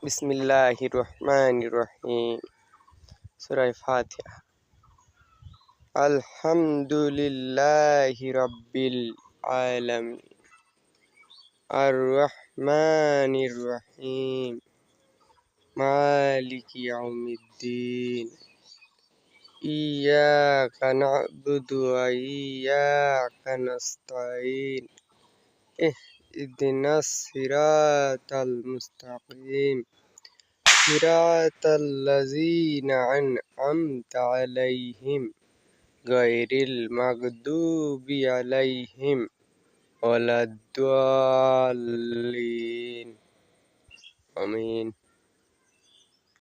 बिस्मिल्लाहिर्रहमानिर्रहीम। सूरह फातिहा। अल्हम्दुलिल्लाहि रब्बिल आलमीन अर्रहमानिर्रहीम मालिकि यौमिद्दीन इय्याका नअबुदु व इय्याका नस्तईन इहदिनस सिरातल मुस्तकीम सिरातल लज़ीना अनअमता अलैहिम गैरिल मग़दूबि अलैहिम वलद्दाल्लीन। आमीन।